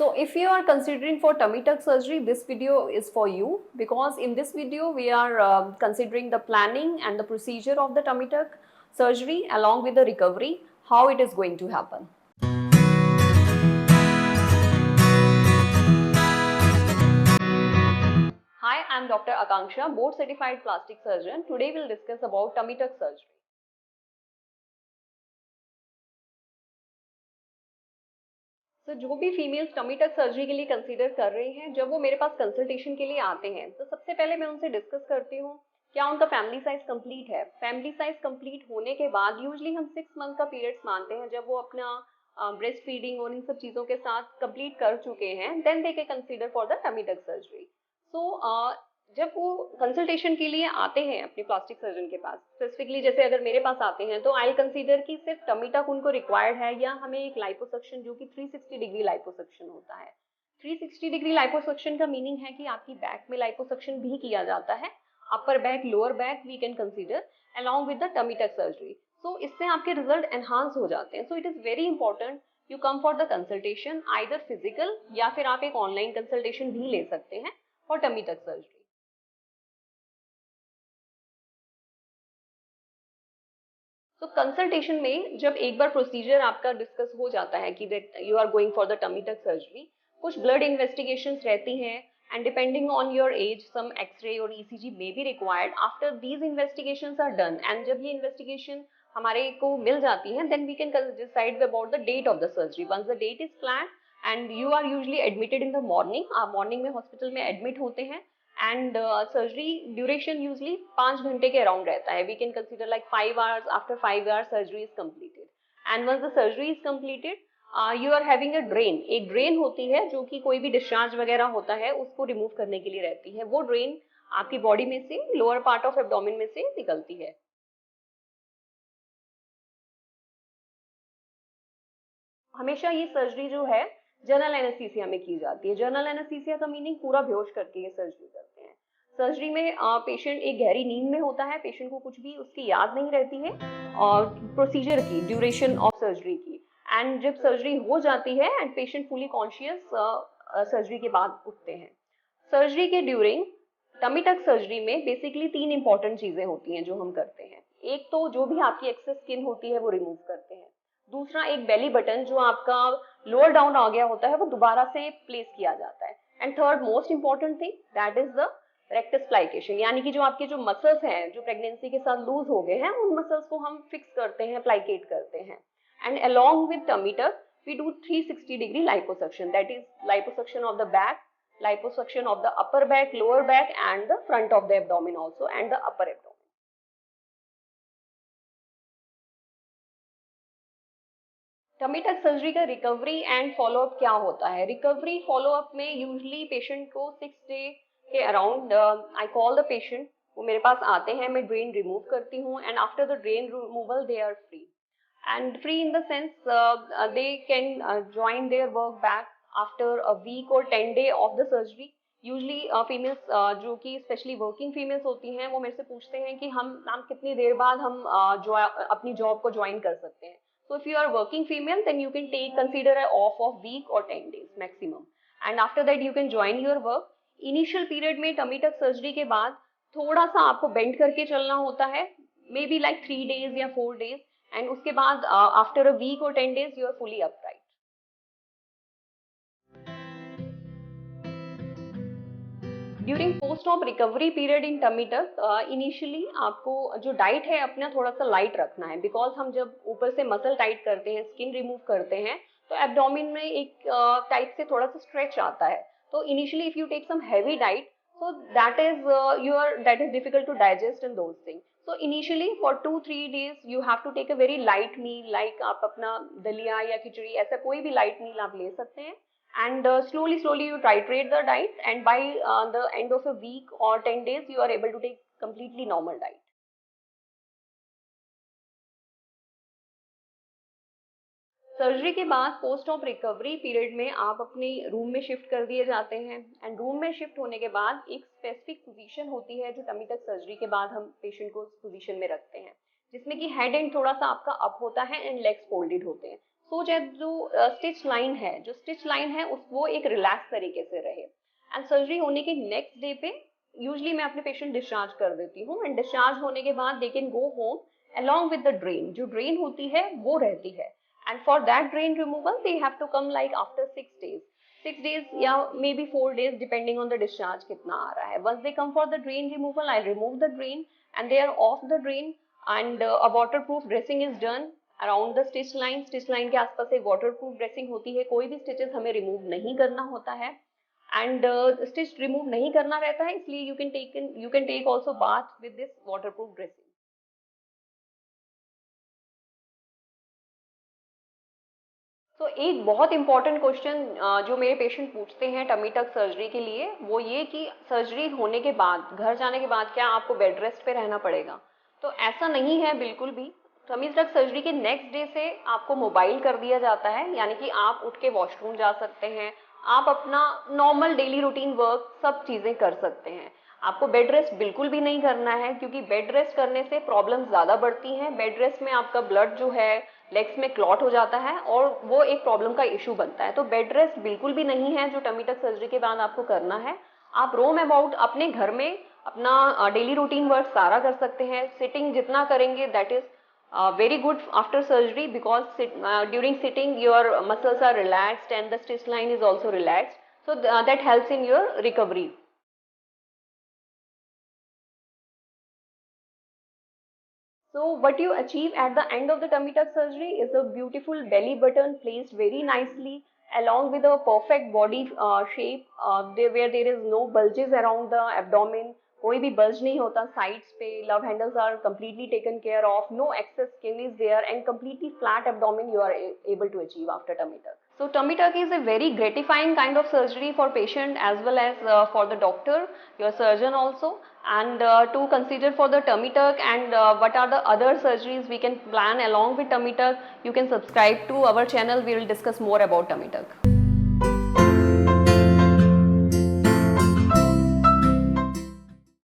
So if you are considering for tummy tuck surgery, this video is for you, because in this video we are considering the planning and the procedure of the tummy tuck surgery along with the recovery, how it is going to happen. Hi, I am Dr. Akanksha, board certified plastic surgeon. Today we'll discuss about tummy tuck surgery. तो जो भी females tummy tuck surgery के लिए consider कर रही हैं, जब वो मेरे पास कंसल्टेशन के लिए आते हैं तो सबसे पहले मैं उनसे डिस्कस करती हूँ क्या उनका फैमिली साइज कंप्लीट है। फैमिली साइज कंप्लीट होने के बाद यूजली हम 6 मंथ का पीरियड्स मानते हैं, जब वो अपना ब्रेस्ट फीडिंग और इन सब चीज़ों के साथ कंप्लीट कर चुके हैं, then they can consider for the tummy tuck surgery. So जब वो कंसल्टेशन के लिए आते हैं अपने प्लास्टिक सर्जन के पास, स्पेसिफिकली जैसे अगर मेरे पास आते हैं तो आई कंसीडर कि सिर्फ टमी तक उनको रिक्वायर्ड है, या हमें एक लाइपोसक्शन जो कि 360 डिग्री लाइपोसक्शन होता है। 360 डिग्री लाइपोसक्शन का मीनिंग है कि आपकी बैक में लाइपोसक्शन भी किया जाता है, upper back lower back we can consider along with the tummy tuck surgery. So इससे आपके रिजल्ट एनहांस हो जाते हैं। So it is very important you come for the consultation, either physical या फिर आप एक ऑनलाइन कंसल्टेशन भी ले सकते हैं फॉर टमी टक सर्जरी। तो कंसल्टेशन में जब एक बार प्रोसीजर आपका डिस्कस हो जाता है कि that you are going for the tummy tuck surgery, कुछ ब्लड इन्वेस्टिगेशंस रहती हैं and depending on your age some x-ray और ECG may be required. After these investigations are done and जब ये इन्वेस्टिगेशन हमारे को मिल जाती है, then we can decide about the date of the surgery. Once the date is plan and you are usually admitted in the morning, आप morning में hospital में एडमिट होते हैं एंड सर्जरी ड्यूरेशन यूजली 5 घंटे के अराउंड रहता है। We can consider like 5 hours, after 5 hours surgery is completed and once the surgery is completed you are having a drain. एक ड्रेन होती है जो कि कोई भी डिस्चार्ज वगैरह होता है उसको रिमूव करने के लिए रहती है। वो ड्रेन आपकी बॉडी में से लोअर पार्ट ऑफ एब्डोमेन में से निकलती है। हमेशा ये सर्जरी जो है जनरल एनेस्थीसिया में की जाती है। जनरल एनेस्थीसिया का मीनिंग पूरा बेहोश करके ये सर्जरी करते हैं। सर्जरी में पेशेंट एक गहरी नींद में होता है, पेशेंट को कुछ भी उसकी याद नहीं रहती है और प्रोसीजर की ड्यूरेशन ऑफ सर्जरी की। एंड जब सर्जरी हो जाती है and patient fully conscious surgery के बाद उठते हैं। सर्जरी के ड्यूरिंग टमी टक सर्जरी में बेसिकली 3 इंपॉर्टेंट चीजें होती हैं जो हम करते हैं। एक तो जो भी आपकी एक्सेस स्किन होती है वो रिमूव करते हैं। दूसरा, एक बेली बटन जो आपका लोअर डाउन आ गया होता है वो दोबारा से प्लेस किया जाता है। And third most important thing that is the rectus plication, यानी कि जो आपके जो मसल्स हैं जो प्रेगनेंसी के साथ लूज हो गए हैं उन मसल्स को हम फिक्स करते हैं, प्लाइकेट करते हैं। And along with tummy tuck we do 360 degree liposuction, that is liposuction of the back, liposuction of the upper back, lower back and the front of the abdomen also and the upper abdomen. Tummy tuck surgery का recovery and follow up क्या होता है? Recovery follow up में usually patient को 6 day के around I call the patient, वो मेरे पास आते हैं, मैं ड्रेन रिमूव करती हूँ and after the drain removal they are free and free in the sense they can join their work back after a week or 10 day of the surgery. Usually females जो कि specially working females होती हैं वो मेरे से पूछते हैं कि हम कितनी देर बाद हम अपनी जॉब को ज्वाइन कर सकते हैं। So if you are working female then you can take consider a off of week or 10 days maximum and after that you can join your work. Initial period में टमी टक सर्जरी के बाद थोड़ा सा आपको bend करके चलना होता है, मे बी लाइक 3 days या 4 days एंड उसके बाद आफ्टर अ वीक और 10 days you are fully upright. During post op recovery period in tummy tuck initially आपको जो डाइट है अपना थोड़ा सा लाइट रखना है, बिकॉज हम जब ऊपर से मसल टाइट करते हैं, स्किन रिमूव करते हैं तो एब्डोमेन में एक टाइप से थोड़ा सा स्ट्रेच आता है। तो initially if you take some heavy diet so that is difficult to digest in those things. So initially for 2-3 days you have to take a very light meal, like आप अपना दलिया या खिचड़ी ऐसा कोई भी light meal आप ले सकते हैं and slowly you titrate the diet and by the end of a week or 10 days you are able to take completely normal diet. Surgery के बाद पोस्ट ऑफ रिकवरी पीरियड में आप अपने रूम में शिफ्ट कर दिए जाते हैं एंड रूम में शिफ्ट होने के बाद एक स्पेसिफिक पोजीशन होती है जो टमी टक सर्जरी के बाद हम पेशेंट को उस पोजीशन में रखते हैं, जिसमें कि हेड एंड थोड़ा सा आपका अप होता है एंड लेग्स फोल्डेड होते हैं। सो दैट जो स्टिच लाइन है, वो एक रिलैक्स तरीके से रहे। एंड सर्जरी होने के नेक्स्ट डे पे यूजली मैं अपने पेशेंट डिस्चार्ज कर देती हूँ, एंड डिस्चार्ज होने के बाद they can go home along with the drain। जो ड्रेन होती है वो रहती है, and for that drain removal they have to come like after 6 days, 6 days या maybe 4 days depending on the discharge कितना आ रहा है। Once they come for the drain removal, I remove the drain and they are off the drain, and a waterproof dressing is done around the stitch line. Stitch line के आसपास एक water proof dressing होती है, कोई भी stitches हमें remove नहीं करना होता है, एंड स्टिच रिमूव नहीं करना रहता है, इसलिए you can take also bath with this waterproof dressing. तो एक बहुत इंपॉर्टेंट क्वेश्चन जो मेरे पेशेंट पूछते हैं टमी टक सर्जरी के लिए, वो ये कि सर्जरी होने के बाद, घर जाने के बाद क्या आपको बेड रेस्ट पे रहना पड़ेगा? तो ऐसा नहीं है बिल्कुल भी। टमी टक सर्जरी के नेक्स्ट डे से आपको मोबाइल कर दिया जाता है, यानी कि आप उठ के वॉशरूम जा सकते हैं, आप अपना नॉर्मल डेली रूटीन वर्क सब चीज़ें कर सकते हैं। आपको बेड रेस्ट बिल्कुल भी नहीं करना है, क्योंकि बेड रेस्ट करने से प्रॉब्लम ज़्यादा बढ़ती हैं। बेड रेस्ट में आपका ब्लड जो है लेग्स में क्लॉट हो जाता है और वो एक प्रॉब्लम का इशू बनता है। तो बेड रेस्ट बिल्कुल भी नहीं है जो टमी टक सर्जरी के बाद आपको करना है। आप रोम अबाउट अपने घर में अपना डेली रूटीन वर्क सारा कर सकते हैं। सिटिंग जितना करेंगे that is very good after surgery, because during sitting your muscles are relaxed and the stitch line is also relaxed, so that helps in your recovery. So what you achieve at the end of the tummy tuck surgery is a beautiful belly button placed very nicely along with a perfect body shape, where there is no bulges around the abdomen, कोई भी bulge नहीं होता sides पे, love handles are completely taken care of, no excess skin is there, and completely flat abdomen you are able to achieve after tummy tuck. So tummy tuck is a very gratifying kind of surgery for patient as well as for the doctor, your surgeon also. And to consider for the tummy tuck and what are the other surgeries we can plan along with tummy tuck, you can subscribe to our channel. We will discuss more about tummy tuck.